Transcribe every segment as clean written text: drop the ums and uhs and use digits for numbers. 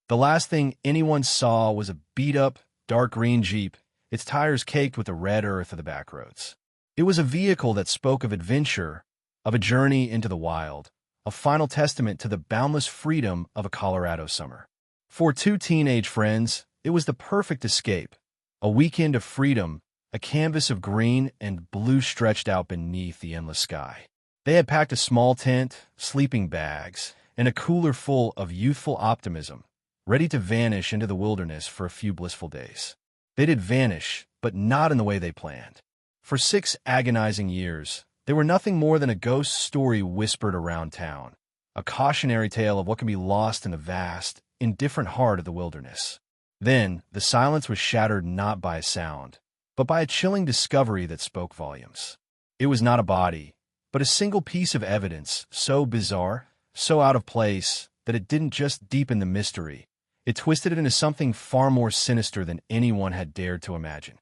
The last thing anyone saw was a beat-up, dark green Jeep, its tires caked with the red earth of the backroads. It was a vehicle that spoke of adventure, of a journey into the wild, a final testament to the boundless freedom of a Colorado summer. For two teenage friends, it was the perfect escape, a weekend of freedom, a canvas of green and blue stretched out beneath the endless sky. They had packed a small tent, sleeping bags, and a cooler full of youthful optimism, ready to vanish into the wilderness for a few blissful days. They did vanish, but not in the way they planned. For 6 agonizing years, they were nothing more than a ghost story whispered around town, a cautionary tale of what can be lost in the vast, indifferent heart of the wilderness. Then, the silence was shattered not by a sound, but by a chilling discovery that spoke volumes. It was not a body, but a single piece of evidence, so bizarre, so out of place, that it didn't just deepen the mystery. It twisted it into something far more sinister than anyone had dared to imagine.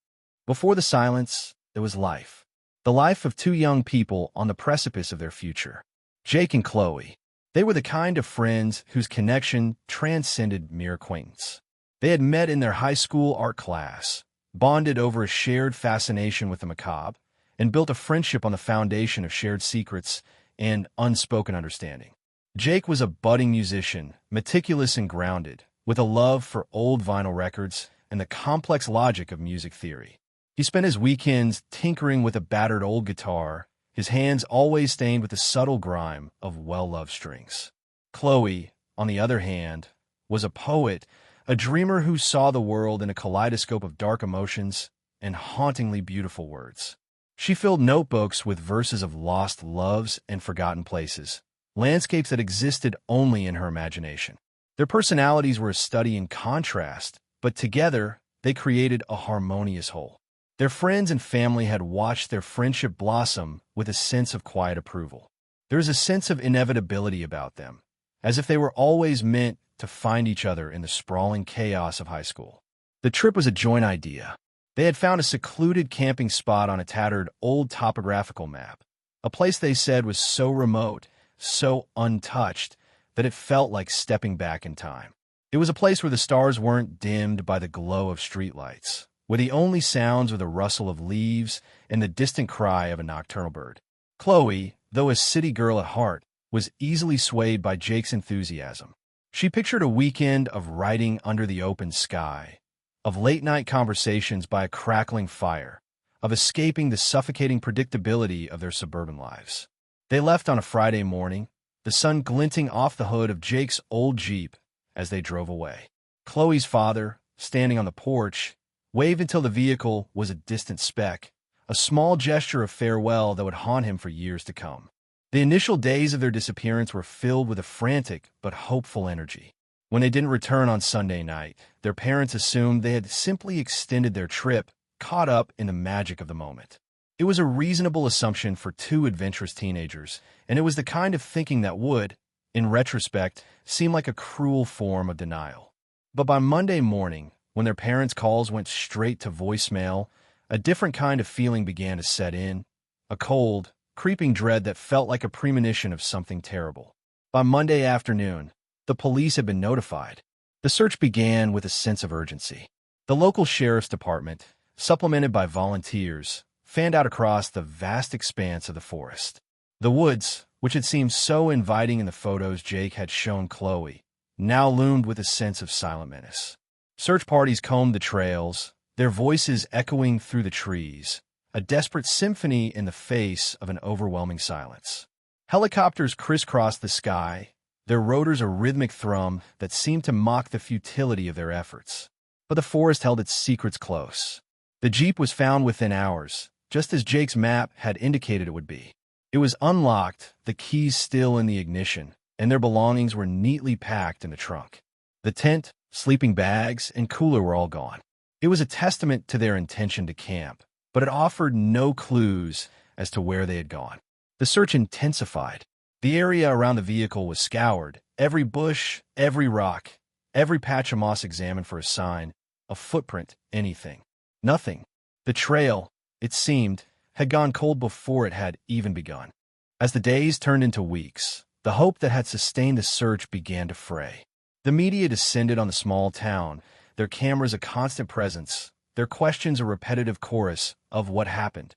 Before the silence, there was life. The life of 2 young people on the precipice of their future. Jake and Chloe. They were the kind of friends whose connection transcended mere acquaintance. They had met in their high school art class, bonded over a shared fascination with the macabre, and built a friendship on the foundation of shared secrets and unspoken understanding. Jake was a budding musician, meticulous and grounded, with a love for old vinyl records and the complex logic of music theory. He spent his weekends tinkering with a battered old guitar, his hands always stained with the subtle grime of well-loved strings. Chloe, on the other hand, was a poet, a dreamer who saw the world in a kaleidoscope of dark emotions and hauntingly beautiful words. She filled notebooks with verses of lost loves and forgotten places, landscapes that existed only in her imagination. Their personalities were a study in contrast, but together they created a harmonious whole. Their friends and family had watched their friendship blossom with a sense of quiet approval. There was a sense of inevitability about them, as if they were always meant to find each other in the sprawling chaos of high school. The trip was a joint idea. They had found a secluded camping spot on a tattered old topographical map, a place they said was so remote, so untouched, that it felt like stepping back in time. It was a place where the stars weren't dimmed by the glow of streetlights, where the only sounds were the rustle of leaves and the distant cry of a nocturnal bird. Chloe, though a city girl at heart, was easily swayed by Jake's enthusiasm. She pictured a weekend of writing under the open sky, of late-night conversations by a crackling fire, of escaping the suffocating predictability of their suburban lives. They left on a Friday morning, the sun glinting off the hood of Jake's old Jeep as they drove away. Chloe's father, standing on the porch, waved until the vehicle was a distant speck, a small gesture of farewell that would haunt him for years to come. The initial days of their disappearance were filled with a frantic but hopeful energy. When they didn't return on Sunday night, their parents assumed they had simply extended their trip, caught up in the magic of the moment. It was a reasonable assumption for 2 adventurous teenagers, and it was the kind of thinking that would, in retrospect, seem like a cruel form of denial. But by Monday morning, when their parents' calls went straight to voicemail, a different kind of feeling began to set in, a cold, creeping dread that felt like a premonition of something terrible. By Monday afternoon, the police had been notified. The search began with a sense of urgency. The local sheriff's department, supplemented by volunteers, fanned out across the vast expanse of the forest. The woods, which had seemed so inviting in the photos Jake had shown Chloe, now loomed with a sense of silent menace. Search parties combed the trails, their voices echoing through the trees, a desperate symphony in the face of an overwhelming silence. Helicopters crisscrossed the sky, their rotors a rhythmic thrum that seemed to mock the futility of their efforts. But the forest held its secrets close. The Jeep was found within hours, just as Jake's map had indicated it would be. It was unlocked, the keys still in the ignition, and their belongings were neatly packed in the trunk. The tent, sleeping bags, and cooler were all gone. It was a testament to their intention to camp, but it offered no clues as to where they had gone. The search intensified. The area around the vehicle was scoured, every bush, every rock, every patch of moss examined for a sign, a footprint, anything. Nothing. The trail, it seemed, had gone cold before it had even begun. As the days turned into weeks, the hope that had sustained the search began to fray. The media descended on the small town, their cameras a constant presence, their questions a repetitive chorus of what happened.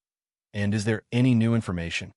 And is there any new information?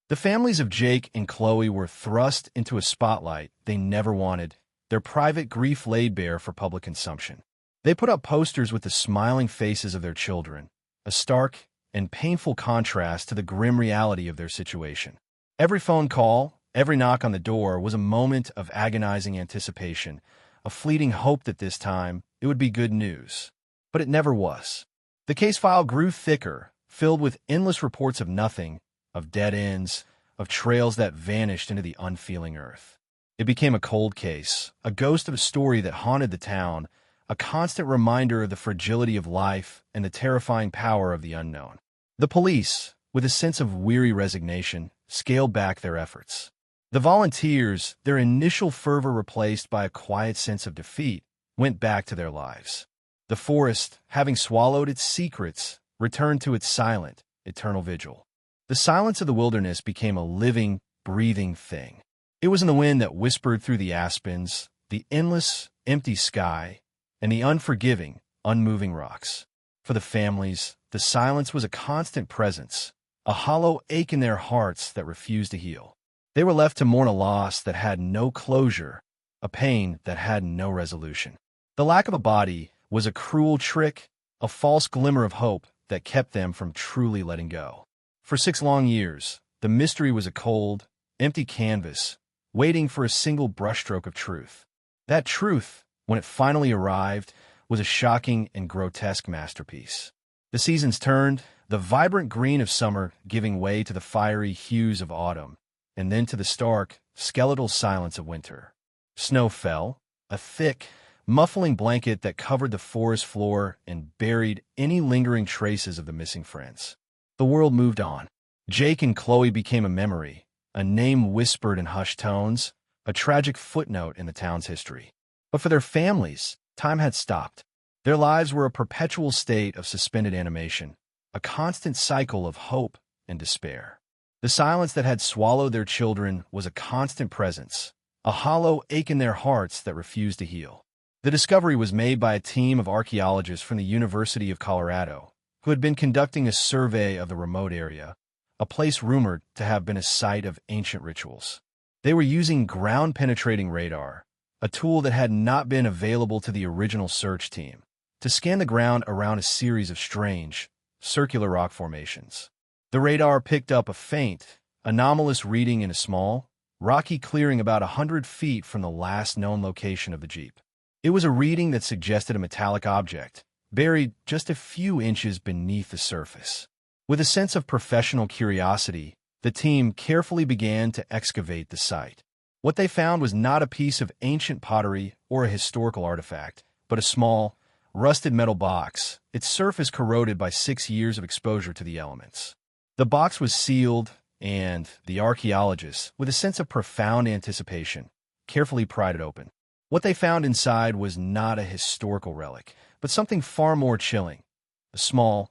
The families of Jake and Chloe were thrust into a spotlight they never wanted, their private grief laid bare for public consumption. They put up posters with the smiling faces of their children, a stark and painful contrast to the grim reality of their situation. Every phone call, every knock on the door was a moment of agonizing anticipation, a fleeting hope that this time it would be good news. But it never was. The case file grew thicker, filled with endless reports of nothing, of dead ends, of trails that vanished into the unfeeling earth. It became a cold case, a ghost of a story that haunted the town, a constant reminder of the fragility of life and the terrifying power of the unknown. The police, with a sense of weary resignation, scaled back their efforts. The volunteers, their initial fervor replaced by a quiet sense of defeat, went back to their lives. The forest, having swallowed its secrets, returned to its silent, eternal vigil. The silence of the wilderness became a living, breathing thing. It was in the wind that whispered through the aspens, the endless, empty sky, and the unforgiving, unmoving rocks. For the families, the silence was a constant presence, a hollow ache in their hearts that refused to heal. They were left to mourn a loss that had no closure, a pain that had no resolution. The lack of a body was a cruel trick, a false glimmer of hope that kept them from truly letting go. For 6 long years, the mystery was a cold, empty canvas, waiting for a single brushstroke of truth. That truth, when it finally arrived, was a shocking and grotesque masterpiece. The seasons turned, the vibrant green of summer giving way to the fiery hues of autumn, and then to the stark, skeletal silence of winter. Snow fell, a thick, muffling blanket that covered the forest floor and buried any lingering traces of the missing friends. The world moved on. Jake and Chloe became a memory, a name whispered in hushed tones, a tragic footnote in the town's history. But for their families, time had stopped. Their lives were a perpetual state of suspended animation, a constant cycle of hope and despair. The silence that had swallowed their children was a constant presence, a hollow ache in their hearts that refused to heal. The discovery was made by a team of archaeologists from the University of Colorado, who had been conducting a survey of the remote area, a place rumored to have been a site of ancient rituals. They were using ground-penetrating radar, a tool that had not been available to the original search team, to scan the ground around a series of strange, circular rock formations. The radar picked up a faint, anomalous reading in a small, rocky clearing about 100 feet from the last known location of the Jeep. It was a reading that suggested a metallic object, buried just a few inches beneath the surface. With a sense of professional curiosity, the team carefully began to excavate the site. What they found was not a piece of ancient pottery or a historical artifact, but a small, rusted metal box, its surface corroded by 6 years of exposure to the elements. The box was sealed, and the archaeologists, with a sense of profound anticipation, carefully pried it open. What they found inside was not a historical relic, but something far more chilling. A small,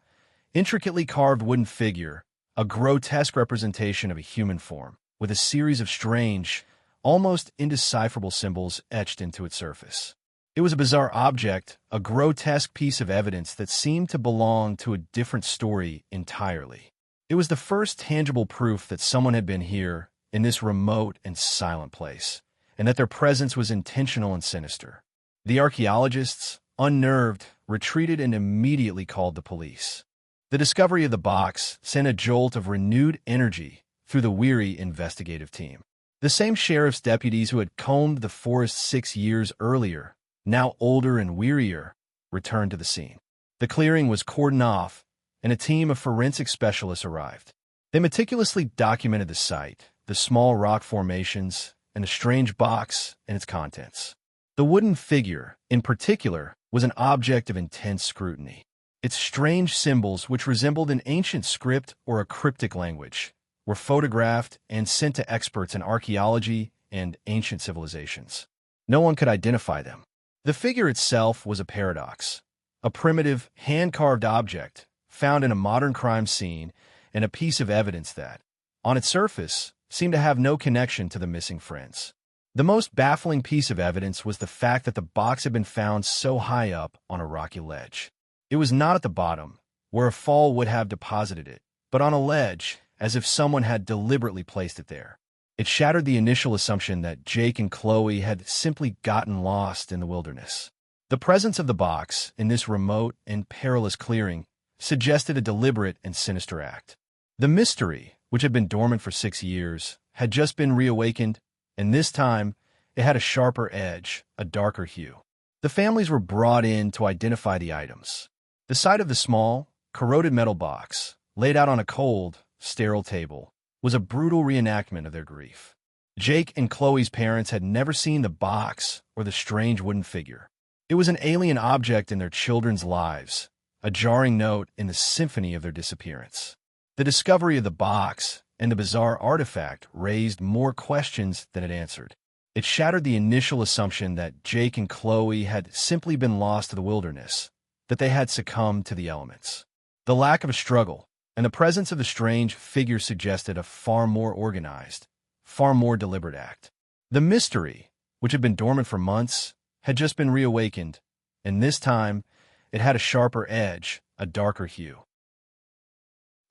intricately carved wooden figure, a grotesque representation of a human form, with a series of strange, almost indecipherable symbols etched into its surface. It was a bizarre object, a grotesque piece of evidence that seemed to belong to a different story entirely. It was the first tangible proof that someone had been here, in this remote and silent place, and that their presence was intentional and sinister. The archaeologists, unnerved, retreated and immediately called the police. The discovery of the box sent a jolt of renewed energy through the weary investigative team. The same sheriff's deputies who had combed the forest 6 years earlier, now older and wearier, returned to the scene. The clearing was cordoned off, and a team of forensic specialists arrived. They meticulously documented the site, the small rock formations, and the strange box and its contents. The wooden figure, in particular, was an object of intense scrutiny. Its strange symbols, which resembled an ancient script or a cryptic language, were photographed and sent to experts in archaeology and ancient civilizations. No one could identify them. The figure itself was a paradox, a primitive, hand-carved object found in a modern crime scene and a piece of evidence that, on its surface, seemed to have no connection to the missing friends. The most baffling piece of evidence was the fact that the box had been found so high up on a rocky ledge. It was not at the bottom, where a fall would have deposited it, but on a ledge, as if someone had deliberately placed it there. It shattered the initial assumption that Jake and Chloe had simply gotten lost in the wilderness. The presence of the box in this remote and perilous clearing suggested a deliberate and sinister act. The mystery, which had been dormant for 6 years, had just been reawakened, and this time it had a sharper edge, a darker hue. The families were brought in to identify the items. The sight of the small, corroded metal box, laid out on a cold, sterile table, was a brutal reenactment of their grief. Jake and Chloe's parents had never seen the box or the strange wooden figure. It was an alien object in their children's lives, a jarring note in the symphony of their disappearance. The discovery of the box and the bizarre artifact raised more questions than it answered. It shattered the initial assumption that Jake and Chloe had simply been lost to the wilderness, that they had succumbed to the elements. The lack of a struggle and the presence of the strange figure suggested a far more organized, far more deliberate act. The mystery, which had been dormant for months, had just been reawakened, and this time it had a sharper edge, a darker hue.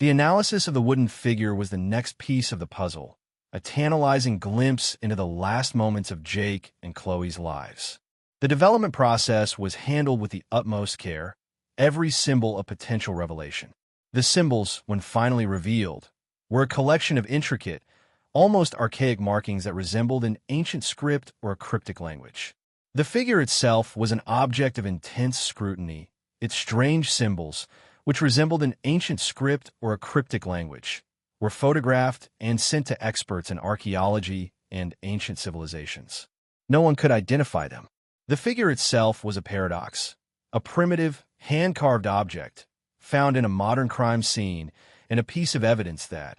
The analysis of the wooden figure was the next piece of the puzzle, a tantalizing glimpse into the last moments of Jake and Chloe's lives. The development process was handled with the utmost care, every symbol a potential revelation. The symbols, when finally revealed, were a collection of intricate, almost archaic markings that resembled an ancient script or a cryptic language. The figure itself was an object of intense scrutiny. Its strange symbols, which resembled an ancient script or a cryptic language, were photographed and sent to experts in archaeology and ancient civilizations. No one could identify them. The figure itself was a paradox, a primitive, hand-carved object found in a modern crime scene and a piece of evidence that,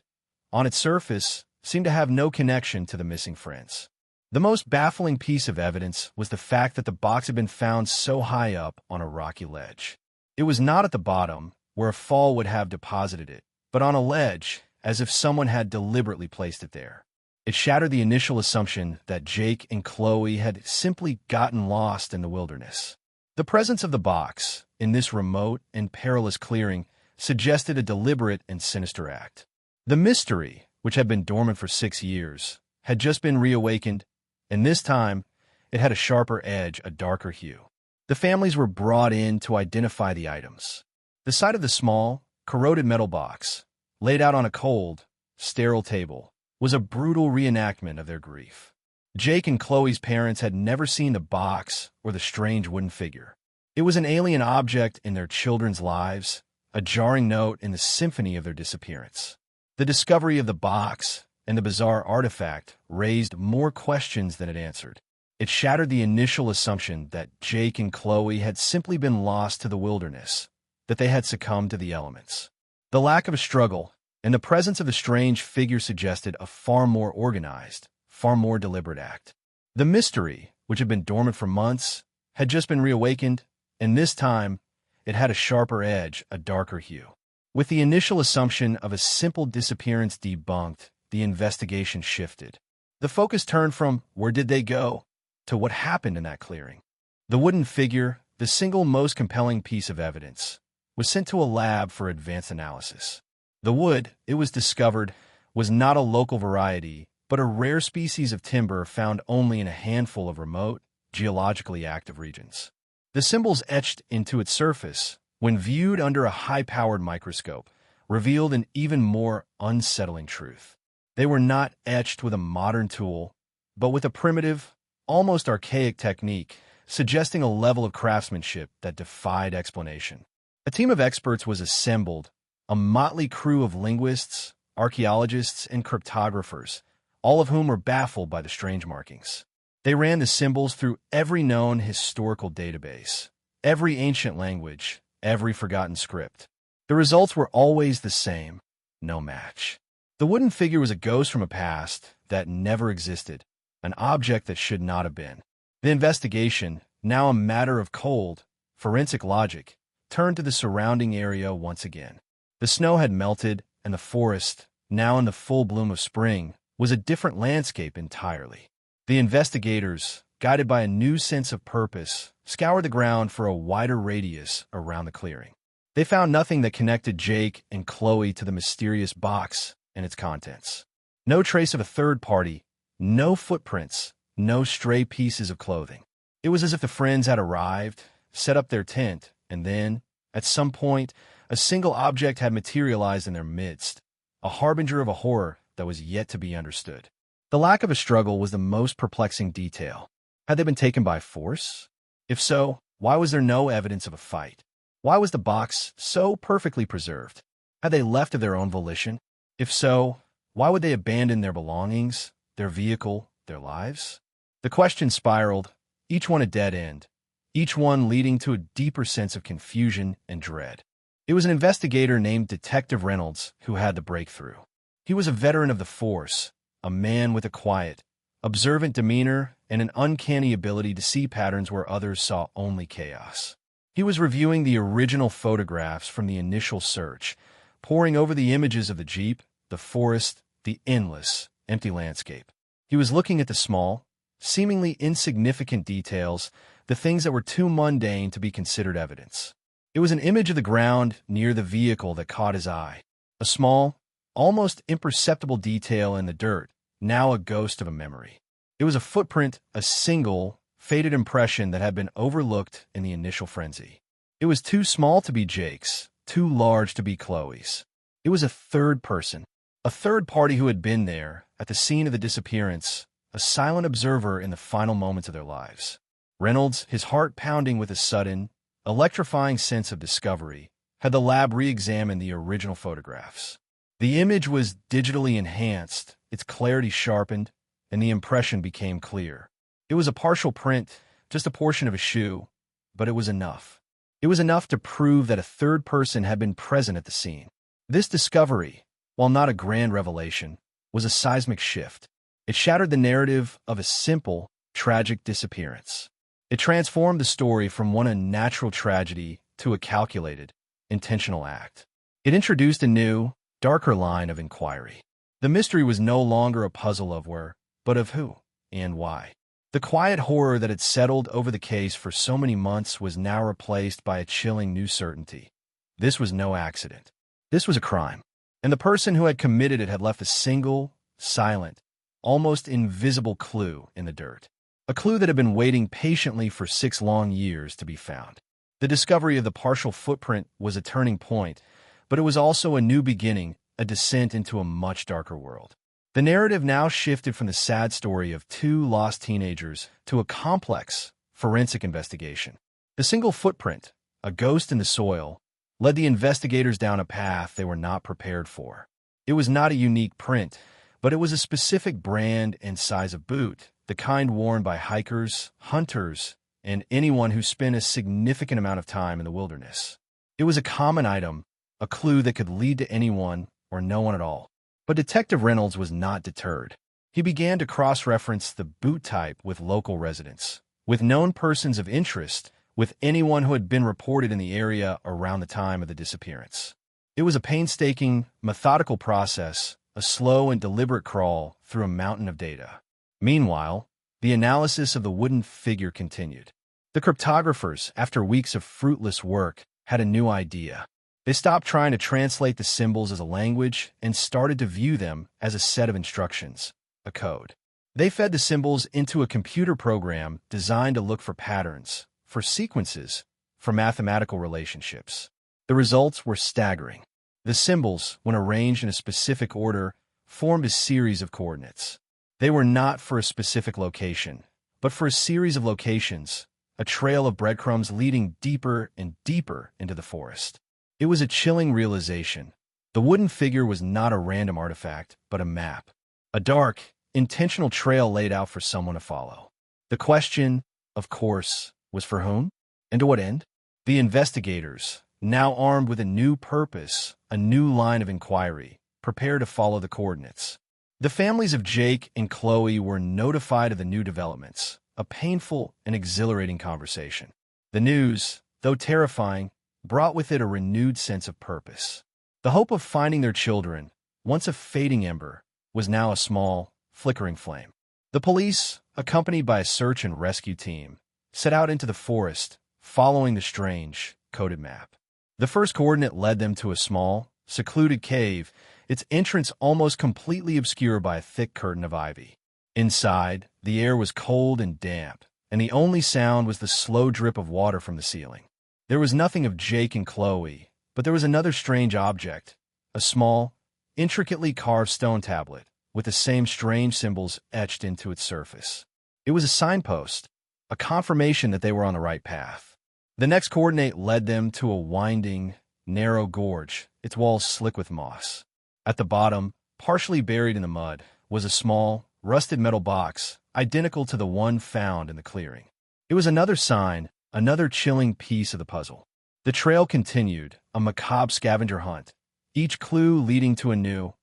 on its surface, seemed to have no connection to the missing friends. The most baffling piece of evidence was the fact that the box had been found so high up on a rocky ledge. It was not at the bottom, where a fall would have deposited it, but on a ledge, as if someone had deliberately placed it there. It shattered the initial assumption that Jake and Chloe had simply gotten lost in the wilderness. The presence of the box, in this remote and perilous clearing, suggested a deliberate and sinister act. The mystery, which had been dormant for 6 years, had just been reawakened, and this time it had a sharper edge, a darker hue. The families were brought in to identify the items. The sight of the small, corroded metal box, laid out on a cold, sterile table, was a brutal reenactment of their grief. Jake and Chloe's parents had never seen the box or the strange wooden figure. It was an alien object in their children's lives, a jarring note in the symphony of their disappearance. The discovery of the box and the bizarre artifact raised more questions than it answered. It shattered the initial assumption that Jake and Chloe had simply been lost to the wilderness, that they had succumbed to the elements. The lack of a struggle and the presence of the strange figure suggested a far more organized, far more deliberate act. The mystery, which had been dormant for months, had just been reawakened, and this time it had a sharper edge, a darker hue. With the initial assumption of a simple disappearance debunked, the investigation shifted. The focus turned from "where did they go?" to what happened in that clearing. The wooden figure, the single most compelling piece of evidence, was sent to a lab for advanced analysis. The wood, it was discovered, was not a local variety, but a rare species of timber found only in a handful of remote, geologically active regions. The symbols etched into its surface, when viewed under a high-powered microscope, revealed an even more unsettling truth. They were not etched with a modern tool, but with a primitive, almost archaic technique, suggesting a level of craftsmanship that defied explanation. A team of experts was assembled, a motley crew of linguists, archaeologists, and cryptographers, all of whom were baffled by the strange markings. They ran the symbols through every known historical database, every ancient language, every forgotten script. The results were always the same: no match. The wooden figure was a ghost from a past that never existed, an object that should not have been. The investigation, now a matter of cold, forensic logic, turned to the surrounding area once again. The snow had melted, and the forest, now in the full bloom of spring, was a different landscape entirely. The investigators, guided by a new sense of purpose, scoured the ground for a wider radius around the clearing. They found nothing that connected Jake and Chloe to the mysterious box and its contents. No trace of a third party, no footprints, no stray pieces of clothing. It was as if the friends had arrived, set up their tent, and then, at some point, a single object had materialized in their midst, a harbinger of a horror that was yet to be understood. The lack of a struggle was the most perplexing detail. Had they been taken by force? If so, why was there no evidence of a fight? Why was the box so perfectly preserved? Had they left of their own volition? If so, why would they abandon their belongings, their vehicle, their lives? The questions spiraled, each one a dead end, each one leading to a deeper sense of confusion and dread. It was an investigator named Detective Reynolds who had the breakthrough. He was a veteran of the force, a man with a quiet, observant demeanor and an uncanny ability to see patterns where others saw only chaos. He was reviewing the original photographs from the initial search, poring over the images of the Jeep, the forest, the endless, empty landscape. He was looking at the small, seemingly insignificant details, the things that were too mundane to be considered evidence. It was an image of the ground near the vehicle that caught his eye. A small, almost imperceptible detail in the dirt, now a ghost of a memory. It was a footprint, a single, faded impression that had been overlooked in the initial frenzy. It was too small to be Jake's, too large to be Chloe's. It was a third person, a third party who had been there, at the scene of the disappearance, a silent observer in the final moments of their lives. Reynolds, his heart pounding with a sudden, electrifying sense of discovery, had the lab re-examine the original photographs. The image was digitally enhanced, its clarity sharpened, and the impression became clear. It was a partial print, just a portion of a shoe, but it was enough. It was enough to prove that a third person had been present at the scene. This discovery, while not a grand revelation, was a seismic shift. It shattered the narrative of a simple, tragic disappearance. It transformed the story from one unnatural tragedy to a calculated, intentional act. It introduced a new, darker line of inquiry. The mystery was no longer a puzzle of where, but of who and why. The quiet horror that had settled over the case for so many months was now replaced by a chilling new certainty. This was no accident. This was a crime. And the person who had committed it had left a single, silent, almost invisible clue in the dirt. A clue that had been waiting patiently for 6 long years to be found. The discovery of the partial footprint was a turning point, but it was also a new beginning, a descent into a much darker world. The narrative now shifted from the sad story of 2 lost teenagers to a complex, forensic investigation. The single footprint, a ghost in the soil, led the investigators down a path they were not prepared for. It was not a unique print, but it was a specific brand and size of boot, the kind worn by hikers, hunters, and anyone who spent a significant amount of time in the wilderness. It was a common item, a clue that could lead to anyone or no one at all. But Detective Reynolds was not deterred. He began to cross-reference the boot type with local residents, with known persons of interest, with anyone who had been reported in the area around the time of the disappearance. It was a painstaking, methodical process, a slow and deliberate crawl through a mountain of data. Meanwhile, the analysis of the wooden figure continued. The cryptographers, after weeks of fruitless work, had a new idea. They stopped trying to translate the symbols as a language and started to view them as a set of instructions, a code. They fed the symbols into a computer program designed to look for patterns, for sequences, for mathematical relationships. The results were staggering. The symbols, when arranged in a specific order, formed a series of coordinates. They were not for a specific location, but for a series of locations, a trail of breadcrumbs leading deeper and deeper into the forest. It was a chilling realization. The wooden figure was not a random artifact, but a map. A dark, intentional trail laid out for someone to follow. The question, of course, was for whom? And to what end? The investigators, now armed with a new purpose, a new line of inquiry, prepared to follow the coordinates. The families of Jake and Chloe were notified of the new developments, a painful and exhilarating conversation. The news, though terrifying, brought with it a renewed sense of purpose. The hope of finding their children, once a fading ember, was now a small, flickering flame. The police, accompanied by a search and rescue team, set out into the forest, following the strange, coded map. The first coordinate led them to a small, secluded cave, its entrance almost completely obscured by a thick curtain of ivy. Inside, the air was cold and damp, and the only sound was the slow drip of water from the ceiling. There was nothing of Jake and Chloe, but there was another strange object, a small, intricately carved stone tablet, with the same strange symbols etched into its surface. It was a signpost, a confirmation that they were on the right path. The next coordinate led them to a winding, narrow gorge, its walls slick with moss. At the bottom, partially buried in the mud, was a small, rusted metal box, identical to the one found in the clearing. It was another sign, another chilling piece of the puzzle. The trail continued, a macabre scavenger hunt, each clue leading to a new,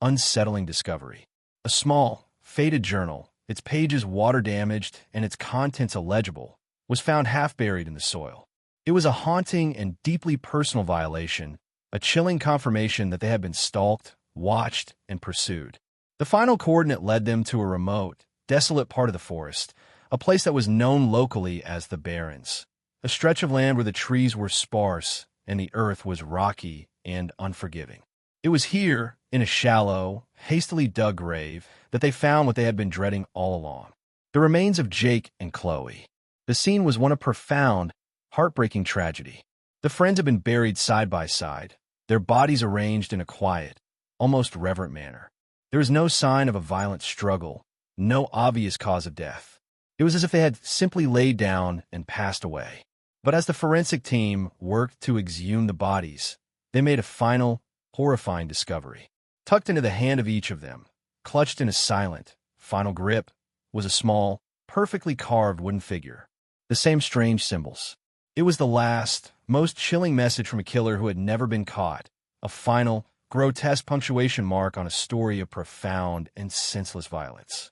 unsettling discovery. A small, faded journal, its pages water-damaged and its contents illegible, was found half-buried in the soil. It was a haunting and deeply personal violation, a chilling confirmation that they had been stalked, watched, and pursued. The final coordinate led them to a remote, desolate part of the forest, a place that was known locally as the Barrens, a stretch of land where the trees were sparse and the earth was rocky and unforgiving. It was here, in a shallow, hastily dug grave, that they found what they had been dreading all along: the remains of Jake and Chloe. The scene was one of profound, heartbreaking tragedy. The friends had been buried side by side, their bodies arranged in a quiet, almost reverent manner. There was no sign of a violent struggle, no obvious cause of death. It was as if they had simply laid down and passed away. But as the forensic team worked to exhume the bodies, they made a final, horrifying discovery. Tucked into the hand of each of them, clutched in a silent, final grip, was a small, perfectly carved wooden figure. The same strange symbols. It was the last, most chilling message from a killer who had never been caught, a final, grotesque punctuation mark on a story of profound and senseless violence.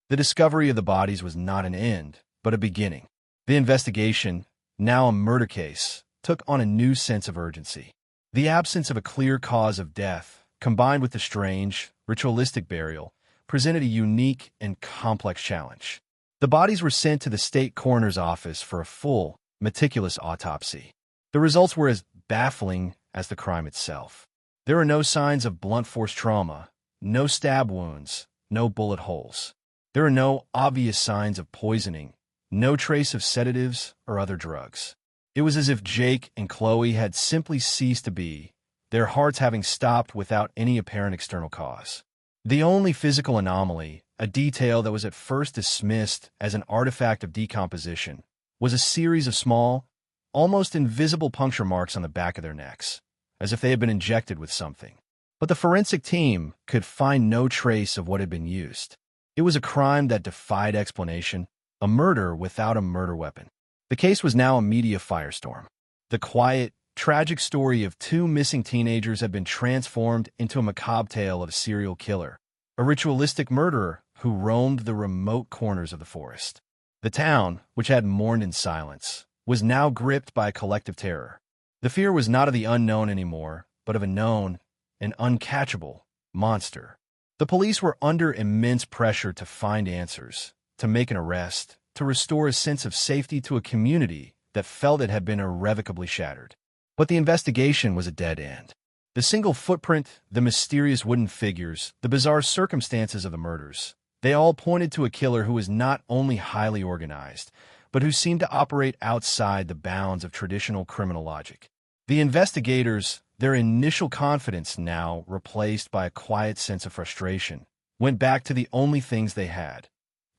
The discovery of the bodies was not an end, but a beginning. The investigation, now a murder case, took on a new sense of urgency. The absence of a clear cause of death, combined with the strange, ritualistic burial, presented a unique and complex challenge. The bodies were sent to the state coroner's office for a full, meticulous autopsy. The results were as baffling as the crime itself. There were no signs of blunt force trauma, no stab wounds, no bullet holes. There were no obvious signs of poisoning, no trace of sedatives or other drugs. It was as if Jake and Chloe had simply ceased to be, their hearts having stopped without any apparent external cause. The only physical anomaly, a detail that was at first dismissed as an artifact of decomposition, was a series of small, almost invisible puncture marks on the back of their necks, as if they had been injected with something. But the forensic team could find no trace of what had been used. It was a crime that defied explanation, a murder without a murder weapon. The case was now a media firestorm. The quiet, tragic story of two missing teenagers had been transformed into a macabre tale of a serial killer, a ritualistic murderer who roamed the remote corners of the forest. The town, which had mourned in silence, was now gripped by a collective terror. The fear was not of the unknown anymore, but of a known, an uncatchable monster. The police were under immense pressure to find answers, to make an arrest, to restore a sense of safety to a community that felt it had been irrevocably shattered. But the investigation was a dead end. The single footprint, the mysterious wooden figures, the bizarre circumstances of the murders, they all pointed to a killer who was not only highly organized, but who seemed to operate outside the bounds of traditional criminal logic. The investigators, their initial confidence now replaced by a quiet sense of frustration, went back to the only things they had: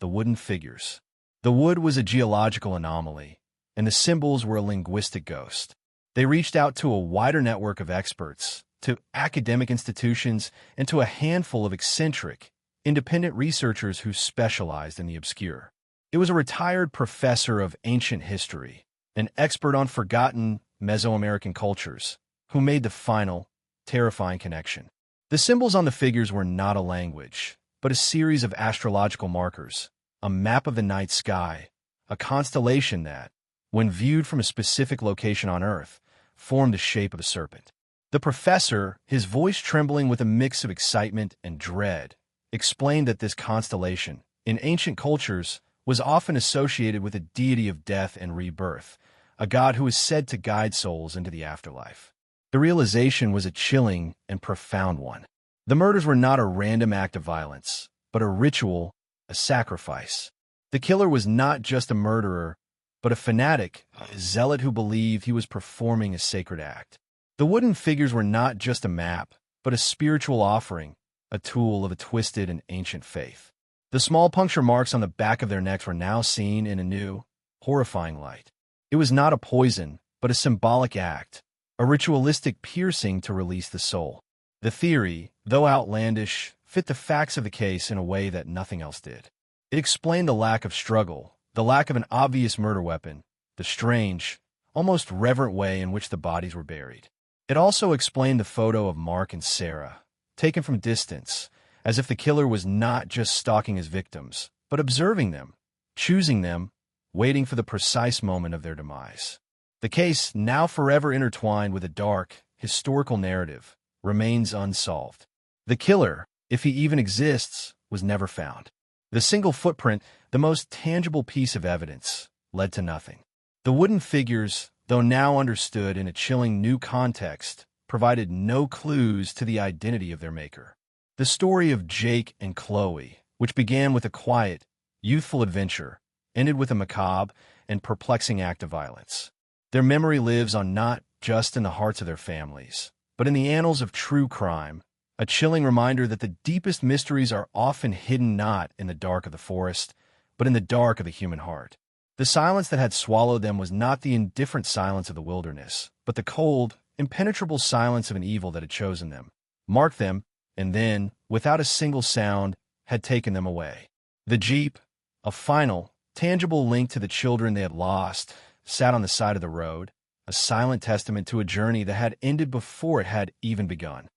the wooden figures. The wood was a geological anomaly, and the symbols were a linguistic ghost. They reached out to a wider network of experts, to academic institutions, and to a handful of eccentric, independent researchers who specialized in the obscure. It was a retired professor of ancient history, an expert on forgotten Mesoamerican cultures, who made the final, terrifying connection. The symbols on the figures were not a language, but a series of astrological markers, a map of the night sky, a constellation that, when viewed from a specific location on Earth, formed the shape of a serpent. The professor, his voice trembling with a mix of excitement and dread, explained that this constellation, in ancient cultures, was often associated with a deity of death and rebirth, a god who is said to guide souls into the afterlife. The realization was a chilling and profound one. The murders were not a random act of violence, but a ritual, a sacrifice. The killer was not just a murderer, but a fanatic, a zealot who believed he was performing a sacred act. The wooden figures were not just a map, but a spiritual offering, a tool of a twisted and ancient faith. The small puncture marks on the back of their necks were now seen in a new, horrifying light. It was not a poison, but a symbolic act, a ritualistic piercing to release the soul. The theory, though outlandish, fit the facts of the case in a way that nothing else did. It explained the lack of struggle, the lack of an obvious murder weapon, the strange, almost reverent way in which the bodies were buried. It also explained the photo of Mark and Sarah, taken from distance, as if the killer was not just stalking his victims, but observing them, choosing them, waiting for the precise moment of their demise. The case, now forever intertwined with a dark, historical narrative, remains unsolved. The killer, if he even exists, was never found. The single footprint, the most tangible piece of evidence, led to nothing. The wooden figures, though now understood in a chilling new context, provided no clues to the identity of their maker. The story of Jake and Chloe, which began with a quiet, youthful adventure, ended with a macabre and perplexing act of violence. Their memory lives on not just in the hearts of their families, but in the annals of true crime, a chilling reminder that the deepest mysteries are often hidden not in the dark of the forest, but in the dark of the human heart. The silence that had swallowed them was not the indifferent silence of the wilderness, but the cold, impenetrable silence of an evil that had chosen them, marked them, and then, without a single sound, had taken them away. The Jeep, a final, tangible link to the children they had lost, sat on the side of the road, a silent testament to a journey that had ended before it had even begun.